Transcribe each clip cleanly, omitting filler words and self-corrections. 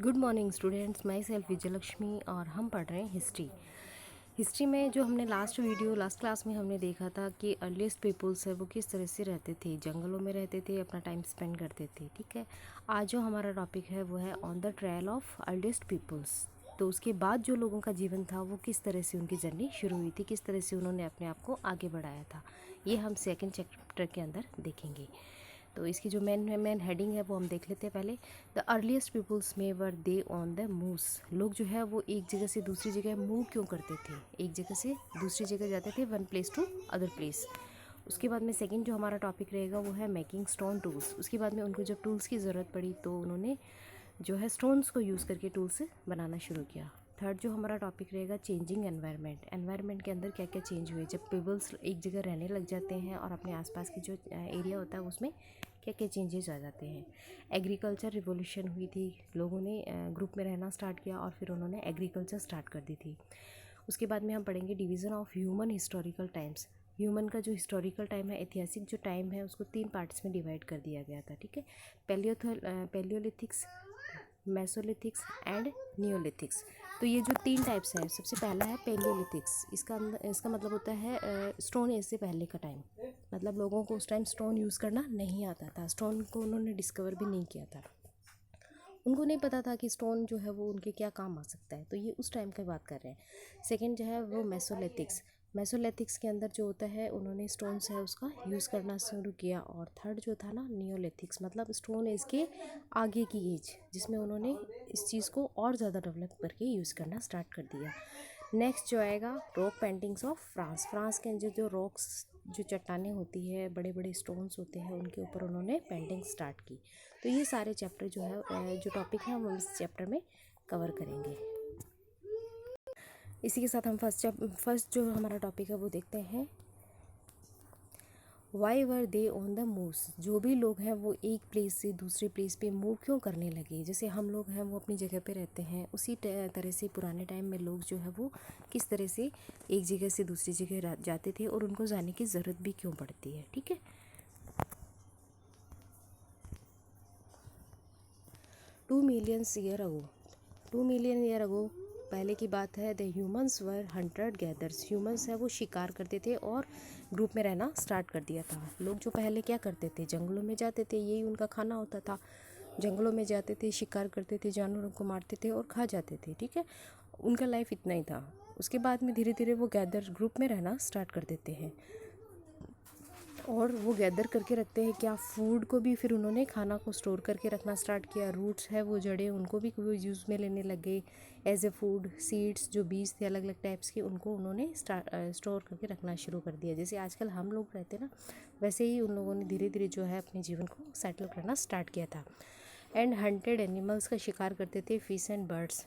Good morning students, my self Vijayalakshmi और हम पढ़ रहे हैं हिस्ट्री में जो हमने लास्ट क्लास में हमने देखा था कि अर्लीस्ट पीपल्स है वो किस तरह से रहते थे, जंगलों में रहते थे, अपना टाइम स्पेंड करते थे। ठीक है, आज जो हमारा टॉपिक है वो है on the trial of earliest peoples. तो उसके बाद जो लोगों का जीवन था वो किस तरह से उनकी जर्नी शुरू हुई थी, किस तरह से उन्होंने अपने आप को आगे बढ़ाया था, ये हम सेकेंड चैप्टर के अंदर देखेंगे। तो इसकी जो मेन हेडिंग है वो हम देख लेते हैं पहले। द अर्लीस्ट पीपल्स में वर दे ऑन द मूव्स। लोग जो है वो एक जगह से दूसरी जगह मूव क्यों करते थे, एक जगह से दूसरी जगह जाते थे, one place to other place. उसके बाद में सेकंड जो हमारा टॉपिक रहेगा वो है मेकिंग स्टोन टूल्स। उसके बाद में उनको जब टूल्स की ज़रूरत पड़ी तो उन्होंने जो है स्टोन्स को यूज़ करके टूल्स बनाना शुरू किया। थर्ड जो हमारा टॉपिक रहेगा चेंजिंग एनवायरनमेंट के अंदर क्या क्या चेंज हुए जब पीपल्स एक जगह रहने लग जाते हैं और अपने आसपास की जो एरिया होता है उसमें क्या क्या चेंजेस आ जाते हैं। एग्रीकल्चर रिवॉल्यूशन हुई थी, लोगों ने ग्रुप में रहना स्टार्ट किया और फिर उन्होंने एग्रीकल्चर स्टार्ट कर दी थी। उसके बाद में हम पढ़ेंगे division of human historical times. Human का जो हिस्टोरिकल टाइम है, ऐतिहासिक जो टाइम है, उसको 3 पार्ट्स में डिवाइड कर दिया गया था। ठीक है, पैलियोलिथिक्स, मेसोलिथिक्स एंड नियोलिथिक्स। तो ये जो 3 टाइप्स हैं, सबसे पहला है पैलियोलिथिक्स। इसका मतलब होता है स्टोन एज से पहले का टाइम। मतलब लोगों को उस टाइम स्टोन यूज़ करना नहीं आता था, स्टोन को उन्होंने डिस्कवर भी नहीं किया था, उनको नहीं पता था कि स्टोन जो है वो उनके क्या काम आ सकता है। तो ये उस टाइम की बात कर रहे हैं। सेकंड जो है वो मेसोलिथिक्स के अंदर जो होता है उन्होंने स्टोन्स है उसका यूज़ करना शुरू किया। और थर्ड जो था ना नियोलिथिक्स, मतलब स्टोन एज के आगे की एज, जिसमें उन्होंने इस चीज़ को और ज़्यादा डेवलप करके यूज़ करना स्टार्ट कर दिया। नेक्स्ट जो आएगा रॉक पेंटिंग्स ऑफ फ्रांस के अंदर जो रॉक्स, जो चट्टानें होती है, बड़े बड़े स्टोन्स होते हैं, उनके ऊपर उन्होंने पेंटिंग स्टार्ट की। तो ये सारे चैप्टर जो है जो टॉपिक है हम इस चैप्टर में कवर करेंगे। इसी के साथ हम फर्स्ट जो हमारा टॉपिक है वो देखते हैं। Why were they on the moves. जो भी लोग हैं वो एक प्लेस से दूसरे प्लेस पे मूव क्यों करने लगे। जैसे हम लोग हैं वो अपनी जगह पे रहते हैं, उसी तरह से पुराने टाइम में लोग जो है वो किस तरह से एक जगह से दूसरी जगह जाते थे और उनको जाने की ज़रूरत भी क्यों पड़ती है। ठीक है, 2 मिलियन ईयर अगो पहले की बात है। The humans were Hunter gathers. Humans है वो शिकार करते थे और ग्रुप में रहना स्टार्ट कर दिया था। लोग जो पहले क्या करते थे, जंगलों में जाते थे, यही उनका खाना होता था। जंगलों में जाते थे, शिकार करते थे, जानवरों को मारते थे और खा जाते थे। ठीक है, उनका लाइफ इतना ही था। उसके बाद में धीरे धीरे वो गैदर ग्रुप में रहना स्टार्ट कर देते हैं और वो गैदर करके रखते हैं क्या, फूड को भी फिर उन्होंने खाना को स्टोर करके रखना स्टार्ट किया। रूट्स है वो जड़ें, उनको भी वो यूज़ में लेने लग गए एज ए फूड। सीड्स जो बीज थे अलग अलग टाइप्स के, उनको उन्होंने स्टोर करके रखना शुरू कर दिया। जैसे आजकल हम लोग रहते हैं ना, वैसे ही उन लोगों ने धीरे धीरे जो है अपने जीवन को सेटल करना स्टार्ट किया था। एंड हंटेड एनिमल्स का शिकार करते थे, फिश एंड बर्ड्स,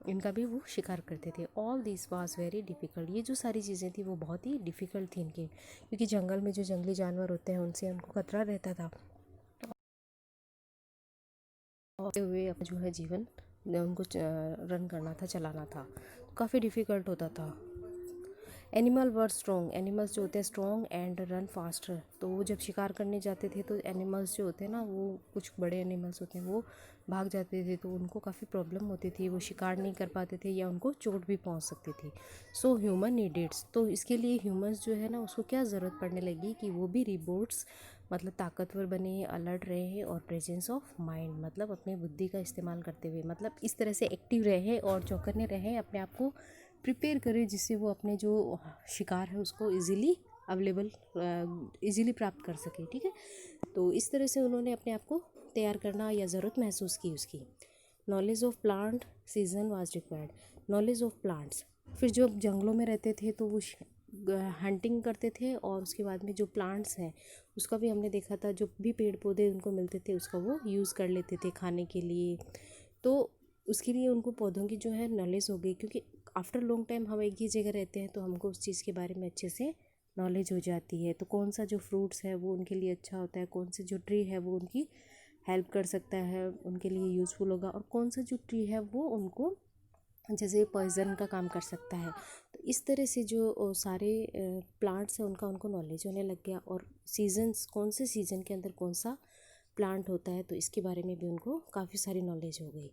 इनका भी वो शिकार करते थे। All this was very difficult. ये जो सारी चीज़ें थी वो बहुत ही डिफ़िकल्ट थी इनके, क्योंकि जंगल में जो जंगली जानवर होते हैं उनसे उनको खतरा रहता था। होते हुए अपना जो है जीवन उनको रन करना था, चलाना था, काफ़ी डिफ़िकल्ट होता था। एनिमल वर स्ट्रॉन्ग। एनिमल्स जो होते हैं स्ट्रॉन्ग एंड रन फास्टर। तो वो जब शिकार करने जाते थे तो एनिमल्स जो होते हैं ना, वो कुछ बड़े एनिमल्स होते हैं वो भाग जाते थे, तो उनको काफ़ी प्रॉब्लम होती थी, वो शिकार नहीं कर पाते थे या उनको चोट भी पहुंच सकती थी। सो ह्यूमन नीडेड्स, तो इसके लिए ह्यूमंस जो है ना उसको क्या ज़रूरत पड़ने लगी कि वो भी रिबोट्स, मतलब ताकतवर बने, अलर्ट रहे और प्रेजेंस ऑफ माइंड, मतलब अपनी बुद्धि का इस्तेमाल करते हुए, मतलब इस तरह से एक्टिव रहे और चौकन्ने रहे, अपने आप को प्रिपेयर करें जिससे वो अपने जो शिकार है उसको इजीली प्राप्त कर सके। ठीक है, तो इस तरह से उन्होंने अपने आप को तैयार करना या ज़रूरत महसूस की उसकी। Knowledge of plant season was required. Knowledge of plants, फिर जो जंगलों में रहते थे तो वो हंटिंग करते थे और उसके बाद में जो प्लांट्स हैं उसका भी हमने देखा था, जो भी पेड़ पौधे उनको मिलते थे उसका वो यूज़ कर लेते थे खाने के लिए। तो उसके लिए उनको पौधों की जो है नॉलेज हो गई, क्योंकि आफ्टर लॉन्ग टाइम हम एक ही जगह रहते हैं तो हमको उस चीज़ के बारे में अच्छे से नॉलेज हो जाती है। तो कौन सा जो फ्रूट्स है वो उनके लिए अच्छा होता है, कौन से जो ट्री है वो उनकी हेल्प कर सकता है, उनके लिए यूज़फुल होगा, और कौन सा जो ट्री है वो उनको जैसे पॉइज़न का काम कर सकता है। तो इस तरह से जो सारे प्लांट्स हैं उनका उनको नॉलेज होने लग गया, और सीजन्स, कौन से सीज़न के अंदर कौन सा प्लांट होता है तो इसके बारे में भी उनको काफ़ी सारी नॉलेज हो गई।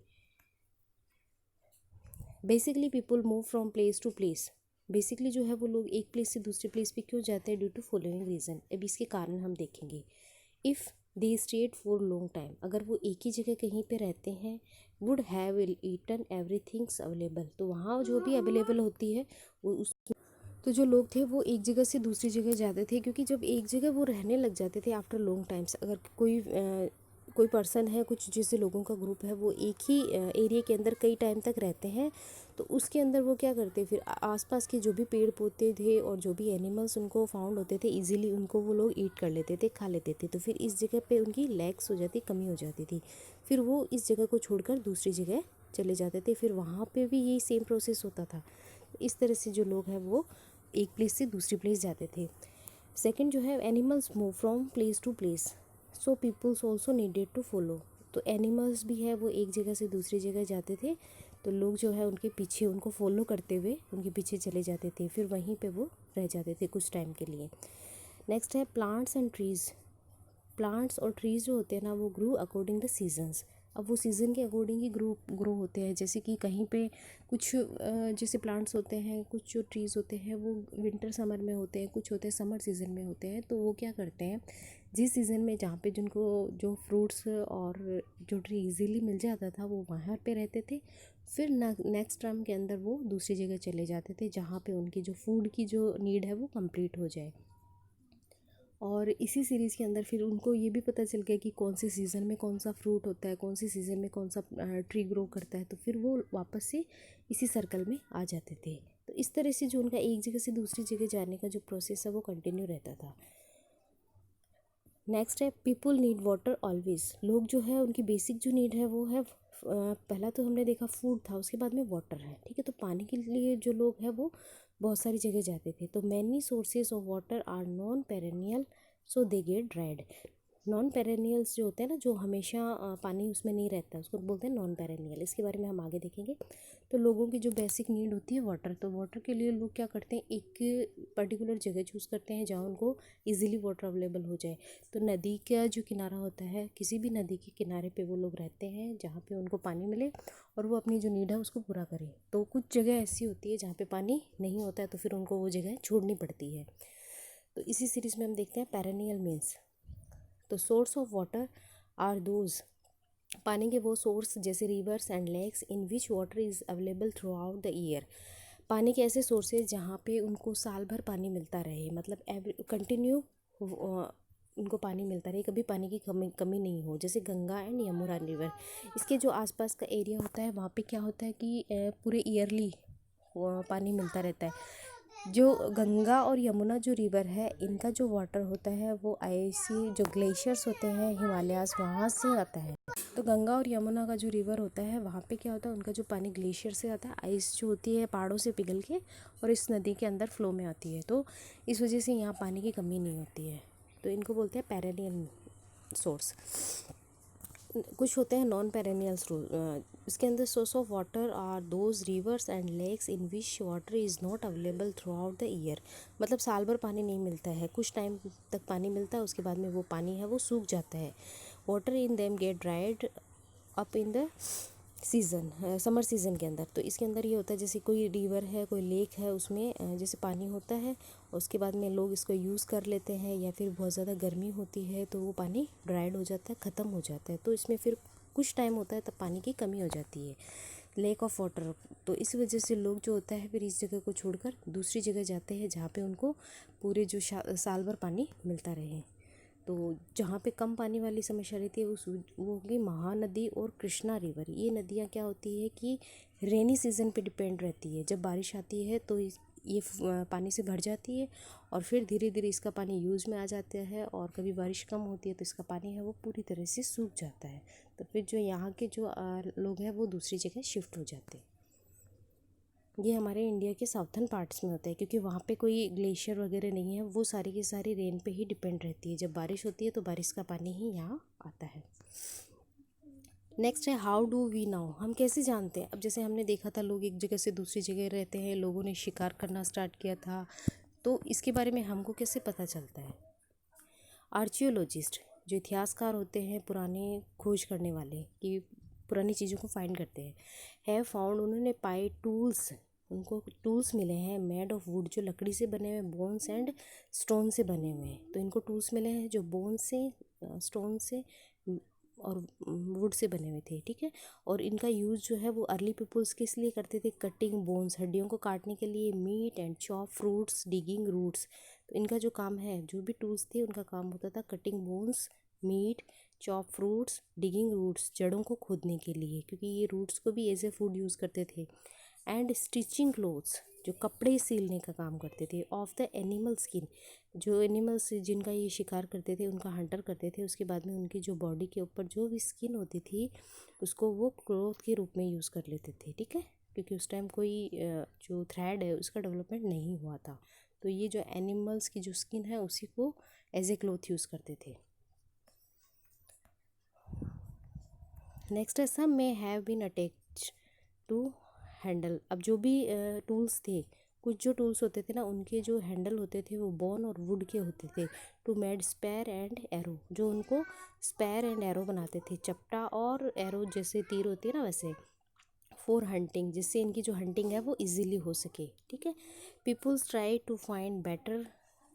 Basically people move from place to place. Basically जो है वो लोग एक प्लेस से दूसरे प्लेस पे क्यों जाते हैं, ड्यू टू फॉलोइंग रीज़न। अब इसके कारण हम देखेंगे। If they stayed for long time, अगर वो एक ही जगह कहीं पे रहते हैं, would have eaten everythings available, तो वहाँ जो भी अवेलेबल होती है वो उस, तो जो लोग थे वो एक जगह से दूसरी जगह जाते थे, क्योंकि जब एक जगह वो रहने लग जाते थे आफ्टर लॉन्ग टाइम्स, अगर कोई पर्सन है, कुछ जैसे लोगों का ग्रुप है, वो एक ही एरिया के अंदर कई टाइम तक रहते हैं, तो उसके अंदर वो क्या करते फिर आसपास के जो भी पेड़ पौधे थे और जो भी एनिमल्स उनको फाउंड होते थे इजीली, उनको वो लोग ईट कर लेते थे, खा लेते थे। तो फिर इस जगह पे उनकी लैक्स हो जाती, कमी हो जाती थी, फिर वो इस जगह को छोड़कर दूसरी जगह चले जाते थे, फिर वहाँ पे भी यही सेम प्रोसेस होता था। इस तरह से जो लोग हैं वो एक प्लेस से दूसरी प्लेस जाते थे। सेकंड जो है, animals move from place to place, so peoples also needed to follow. तो एनिमल्स भी है वो एक जगह से दूसरी जगह जाते थे, तो लोग जो है उनके पीछे, उनको फॉलो करते हुए उनके पीछे चले जाते थे, फिर वहीं पे वो रह जाते थे कुछ टाइम के लिए। नेक्स्ट है प्लांट्स एंड ट्रीज़। प्लांट्स और ट्रीज़ जो होते हैं ना वो ग्रो अकॉर्डिंग द सीजन्स। अब वो सीज़न के अकॉर्डिंग ही ग्रो होते हैं। जैसे कि कहीं पे कुछ जैसे प्लांट्स होते हैं, कुछ जो ट्रीज़ होते हैं वो विंटर समर में होते हैं, कुछ होते हैं समर सीज़न में होते हैं। तो वो क्या करते हैं, जिस सीज़न में जहाँ पे जिनको जो फ्रूट्स और जो ट्री इजीली मिल जाता था वो वहाँ पे रहते थे, फिर नेक्स्ट टर्म के अंदर वो दूसरी जगह चले जाते थे जहाँ पे उनकी जो फूड की जो नीड है वो कंप्लीट हो जाए। और इसी सीरीज़ के अंदर फिर उनको ये भी पता चल गया कि कौन से सीज़न में कौन सा फ्रूट होता है, कौन सी सीज़न में कौन सा ट्री ग्रो करता है, तो फिर वो वापस से इसी सर्कल में आ जाते थे। तो इस तरह से जो उनका एक जगह से दूसरी जगह जाने का जो प्रोसेस है वो कंटिन्यू रहता था। नेक्स्ट है पीपल नीड वाटर ऑलवेज। लोग जो है उनकी बेसिक जो नीड है वो है पहला तो हमने देखा फूड था, उसके बाद में वाटर है, ठीक है। तो पानी के लिए जो लोग हैं वो बहुत सारी जगह जाते थे। तो many sources of water are non perennial, so they get dried. Non perennials जो होते हैं ना, जो हमेशा पानी उसमें नहीं रहता, उसको बोलते हैं नॉन पेरेनियल। इसके बारे में हम आगे देखेंगे। तो लोगों की जो बेसिक नीड होती है वाटर, तो वाटर के लिए लोग क्या करते हैं, एक पर्टिकुलर जगह चूज़ करते हैं जहाँ उनको इजीली वाटर अवेलेबल हो जाए। तो नदी का जो किनारा होता है, किसी भी नदी के किनारे पे वो लोग रहते हैं जहाँ पे उनको पानी मिले और वो अपनी जो नीड है उसको पूरा करें। तो कुछ जगह ऐसी होती है जहाँ पे पानी नहीं होता है, तो फिर उनको वो जगह छोड़नी पड़ती है। तो इसी सीरीज़ में हम देखते हैं पेरेनियल मीन्स। तो source of water are those, पानी के वो सोर्स जैसे rivers and lakes in which water is available throughout the year. पानी के ऐसे सोर्सेज जहाँ पे उनको साल भर पानी मिलता रहे, मतलब कंटिन्यू उनको पानी मिलता रहे, कभी पानी की कमी नहीं हो। जैसे गंगा एंड यमुना रिवर, इसके जो आसपास का एरिया होता है वहाँ पे क्या होता है कि पूरे ईयरली पानी मिलता रहता है। जो गंगा और यमुना जो रिवर है, इनका जो वाटर होता है वो ऐसी जो ग्लेशियर्स होते हैं हिमालयाज़, वहाँ से आता है। तो गंगा और यमुना का जो रिवर होता है वहाँ पे क्या होता है, उनका जो पानी ग्लेशियर से आता है, आइस जो होती है पहाड़ों से पिघल के और इस नदी के अंदर फ्लो में आती है। तो इस वजह से यहाँ पानी की कमी नहीं होती है। तो इनको बोलते हैं पेरेनियल सोर्स। कुछ होते हैं नॉन पेरेनियल। इसके अंदर source of water are those rivers and lakes in which water is not available throughout the year. मतलब साल भर पानी नहीं मिलता है, कुछ टाइम तक पानी मिलता है, उसके बाद में वो पानी है वो सूख जाता है। Water in them get dried up in the season, summer season के अंदर। तो इसके अंदर ये होता है जैसे कोई रिवर है, कोई लेक है, उसमें जैसे पानी होता है, उसके बाद में लोग इसको यूज़ कर लेते हैं, या फिर बहुत ज़्यादा गर्मी होती है तो वो पानी ड्राइड हो जाता है, ख़त्म हो जाता है। तो इसमें फिर कुछ टाइम होता है तब पानी की कमी हो जाती है, लेक ऑफ वाटर। तो इस वजह से लोग जो होता है फिर इस जगह को छोड़कर दूसरी जगह जाते हैं जहाँ पे उनको पूरे जो साल भर पानी मिलता रहे। तो जहाँ पे कम पानी वाली समस्या रहती है वो होगी महानदी और कृष्णा रिवर। ये नदियाँ क्या होती है कि रेनी सीज़न पे डिपेंड रहती है। जब बारिश आती है तो ये पानी से भर जाती है और फिर धीरे धीरे इसका पानी यूज़ में आ जाता है, और कभी बारिश कम होती है तो इसका पानी है वो पूरी तरह से सूख जाता है। तो फिर जो यहाँ के जो लोग हैं वो दूसरी जगह शिफ्ट हो जाते हैं। ये हमारे इंडिया के साउथर्न पार्ट्स में होता है, क्योंकि वहाँ पे कोई ग्लेशियर वगैरह नहीं है, वो सारी की सारी रेन पे ही डिपेंड रहती है। जब बारिश होती है तो बारिश का पानी ही यहाँ आता है। नेक्स्ट है हाउ डू वी नाउ, हम कैसे जानते हैं। अब जैसे हमने देखा था लोग एक जगह से दूसरी जगह रहते हैं, लोगों ने शिकार करना स्टार्ट किया था, तो इसके बारे में हमको कैसे पता चलता है। आर्चियोलॉजिस्ट जो इतिहासकार होते हैं, पुराने खोज करने वाले, कि पुरानी चीज़ों को फाइंड करते हैं। हैव फाउंड, उन्होंने पाए टूल्स, उनको टूल्स मिले हैं मेड ऑफ वुड, जो लकड़ी से बने हुए, बोन्स एंड स्टोन से बने हुए हैं। तो इनको टूल्स मिले हैं जो बोन से, स्टोन से और वुड से बने हुए थे, ठीक है। और इनका यूज़ जो है वो अर्ली पीपल्स किस लिए करते थे, कटिंग बोन्स, हड्डियों को काटने के लिए, meat and chop fruits, digging roots. तो इनका जो काम है, जो भी टूल्स थे उनका काम होता था cutting bones, meat, chop fruits, digging roots, जड़ों को खोदने के लिए, क्योंकि ये रूट्स को भी एज ए फूड यूज़ करते थे। एंड स्टिचिंग क्लोथ्स, जो कपड़े सिलने का काम करते थे। ऑफ द एनिमल स्किन, जो एनिमल्स जिनका ये शिकार करते थे उनका हंटर करते थे, उसके बाद में उनकी जो बॉडी के ऊपर जो भी स्किन होती थी उसको वो क्लोथ के रूप में यूज़ कर लेते थे, ठीक है। क्योंकि उस टाइम कोई जो थ्रेड है उसका डेवलपमेंट नहीं हुआ था, तो ये जो एनिमल्स की जो स्किन है उसी को एज ए क्लोथ यूज़ करते थे। नेक्स्ट है some may have been attached to handle. अब जो भी टूल्स थे, कुछ जो टूल्स होते थे ना उनके जो हैंडल होते थे वो बोन और वुड के होते थे। To made spear and arrow, जो उनको स्पैर एंड एरो बनाते थे, चपटा और एरो जैसे तीर होती है ना वैसे। फॉर हंटिंग, जिससे इनकी जो हंटिंग है वो इजीली हो सके, ठीक है। Peoples try to find better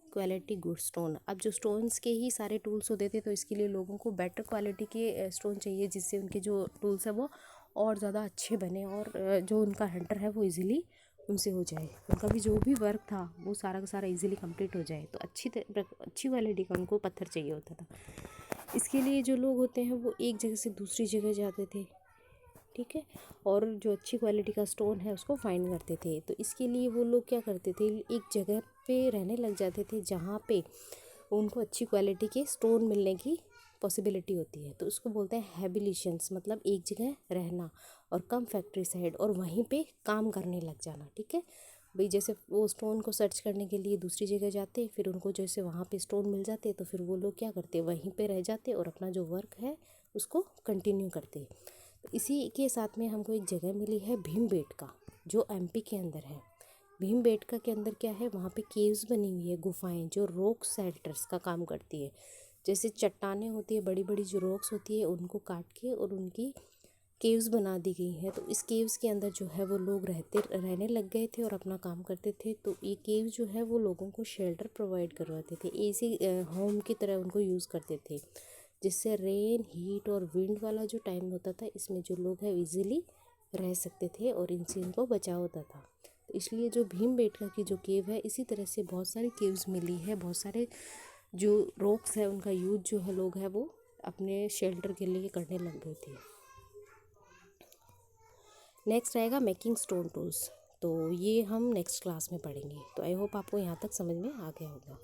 quality good stone. अब जो स्टोन्स के ही सारे टूल्स होते थे तो इसके लिए लोगों को बेटर क्वालिटी के स्टोन चाहिए, जिससे उनके जो टूल्स है वो और ज़्यादा अच्छे बने और जो उनका हंटर है वो इजीली उनसे हो जाए, उनका भी जो भी वर्क था वो सारा का सारा इजीली कंप्लीट हो जाए। तो अच्छी क्वालिटी का उनको पत्थर चाहिए होता था। इसके लिए जो लोग होते हैं वो एक जगह से दूसरी जगह जाते थे, ठीक है, और जो अच्छी क्वालिटी का स्टोन है उसको फाइंड करते थे। तो इसके लिए वो लोग क्या करते थे, एक जगह पे रहने लग जाते थे जहाँ पे उनको अच्छी क्वालिटी के स्टोन मिलने की पॉसिबिलिटी होती है। तो उसको बोलते हैं हैबिलिशंस, मतलब एक जगह रहना और कम फैक्ट्री साइड और वहीं पे काम करने लग जाना, ठीक है। भाई जैसे वो स्टोन को सर्च करने के लिए दूसरी जगह जाते, फिर उनको जैसे वहाँ पे स्टोन मिल जाते तो फिर वो लोग क्या करते, वहीं पे रह जाते और अपना जो वर्क है उसको कंटिन्यू करते। तो इसी के साथ में हमको एक जगह मिली है भीमबेटका, जो एमपी के अंदर है। भीमबेटका के अंदर क्या है, वहाँ पे केव्स बनी हुई है, गुफाएं, जो रॉक शेल्टर्स का काम करती है। जैसे चट्टानें होती है, बड़ी बड़ी जो रॉक्स होती है उनको काट के और उनकी केव्स बना दी गई हैं। तो इस केव्स के अंदर जो है वो लोग रहने लग गए थे और अपना काम करते थे। तो ये केव जो है वो लोगों को शेल्टर प्रोवाइड करवाते थे, एसी होम की तरह उनको यूज़ करते थे, जिससे रेन, हीट और विंड वाला जो टाइम होता था इसमें जो लोग हैं इजीली रह सकते थे और इनसे इनको बचाव होता था। तो इसलिए जो भीमबेटका की जो केव है, इसी तरह से बहुत सारी केव्स मिली है, बहुत सारे जो रॉक्स है उनका यूज जो है लोग हैं वो अपने शेल्टर के लिए करने लग गए थे। नेक्स्ट आएगा मेकिंग स्टोन टूल्स, तो ये हम नेक्स्ट क्लास में पढ़ेंगे। तो आई होप आपको यहाँ तक समझ में आ गया होगा।